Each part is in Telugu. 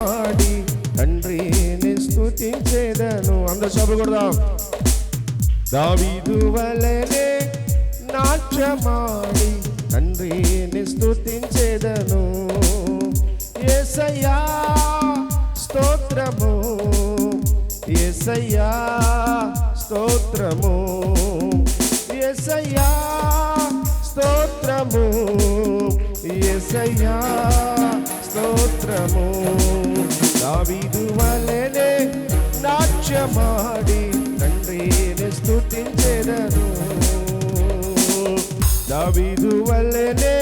ఆడి తండ్రిని స్తుతించెదను. అందరూ సభ కొడదాం. దావీదు వలెనే నాట్యమాడి తండ్రిని స్తుతించెదను. యేసయ్యా స్తోత్రము, యేసయ్యా స్తోత్రము, యేసయ్యా స్తోత్రము, యేసయ్యా స్తోత్రము. దావీదు వలెనే నాట్యమాడి తండ్రిని స్తుతించెదను. దావీదు వలెనే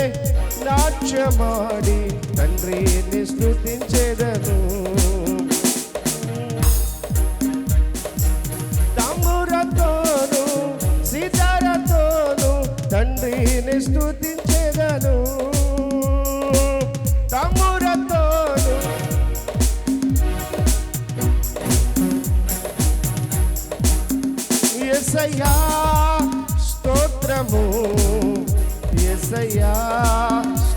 నాట్యమాడి తండ్రిని స్తుతించెదను. తంబురతోను సితారతోను తండ్రిని స్తుతించెదను. తంబురతోను యేసయ్యా స్తోత్రము, యేసయ్యా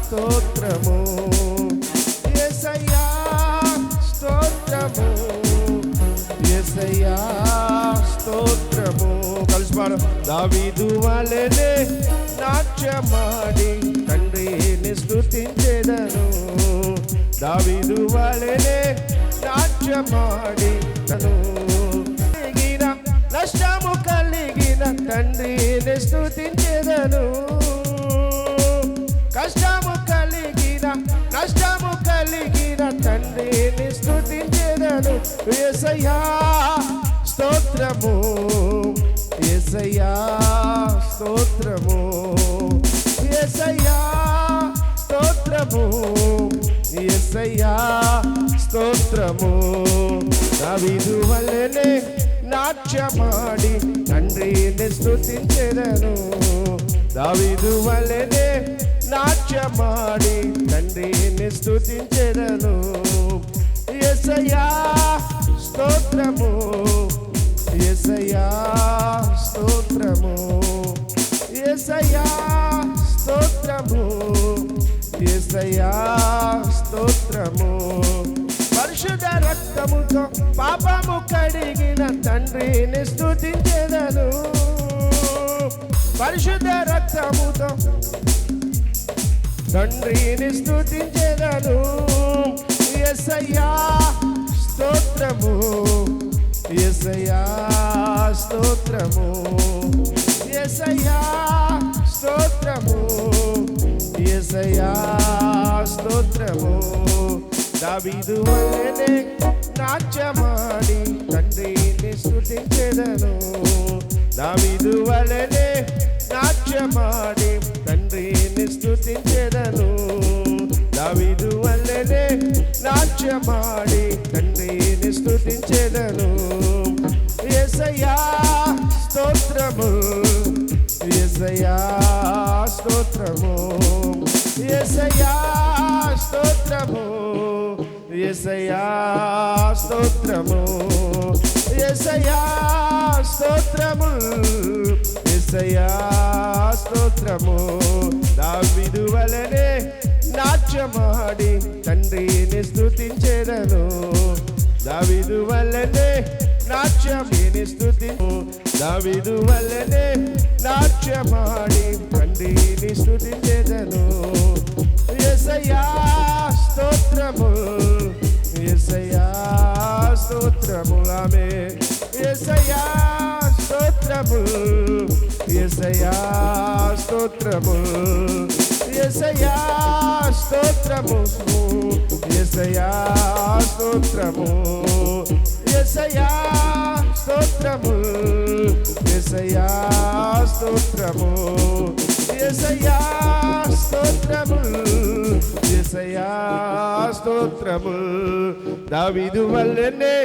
స్తోత్రము, యేసయ్యా స్తోత్రము, యేసయ్యా స్తోత్రము. కలిసి పాడు. దావీదు వలెనే నాట్యమాడి తండ్రిని స్తుతించెదను. దావీదు వలెనే నాట్యమాడి తను నష్టము కలిగిన తండ్రిని స్తుతించెదను. కష్టము కలిగిన నష్టము కలిగిన తండ్రిని స్తుతించెదను. యేసయ్యా స్తోత్రము, యేసయ్యా స్తోత్రము, యేసయ్యా స్తోత్రము, యేసయ్యా స్తోత్రము. దావీదు వలెనే నాట్యమాడి తండ్రిని స్తుతించెదను. దావీదు వలెనే నాట్యమాడి తండ్రిని స్తుతించెదను. యేసయ్యా స్తోత్రము, యేసయ్యా స్తోత్రము, యేసయ్యా స్తోత్రము, యేసయ్యా స్తోత్రము. పరిశుద్ధ రక్తముతో పాపము కడిగిన తండ్రిని స్తుతించెదను. పరిశుద్ధ రక్తముతో తండ్రిని స్తుతించెదను. యేసయ్యా స్తోత్రము, యేసయ్యా స్తోత్రము, యేసయ్యా స్తోత్రము, యేసయ్యా స్తోత్రము. దావీదు వలెనే నాట్యమాడి తండ్రిని స్తుతించెదను. దావీదు వలెనే నాట్యమాడి తండ్రిని స్తుతించెదను. దావీదు వలెనే నాట్యమాడి తండ్రిని స్తుతించెదను. యేసయ్యా స్తోత్రము, యేసయ్యా స్తోత్రము, యేసయ్యా స్తోత్రము, యేసయ్యా స్తోత్రము, యేసయ్యా స్తోత్రము, యేసయ్యా స్తోత్రము. దావీదు వలెనే నాట్యమాడి తండ్రిని స్తుతించెదను. దావీదు వలెనే నాట్యమిని స్తుతించెదను. దావీదు వలెనే నాట్యమాడి తండ్రిని స్తుతించెదను. యేసయ్యా స్తోత్రము, యేసయ్యా స్తోత్రము. ఆమేన్. యేసయ్యా స్తోత్రము, యేసయ్యా స్తోత్రము, యేసయ్యా స్తోత్రము, యేసయ్యా స్తోత్రము, యేసయ్యా స్తోత్రము, యేసయ్యా స్తోత్రము, యేసయ్యా స్తోత్రము, యేసయ్యా స్తోత్రము. దావీదు వలెనే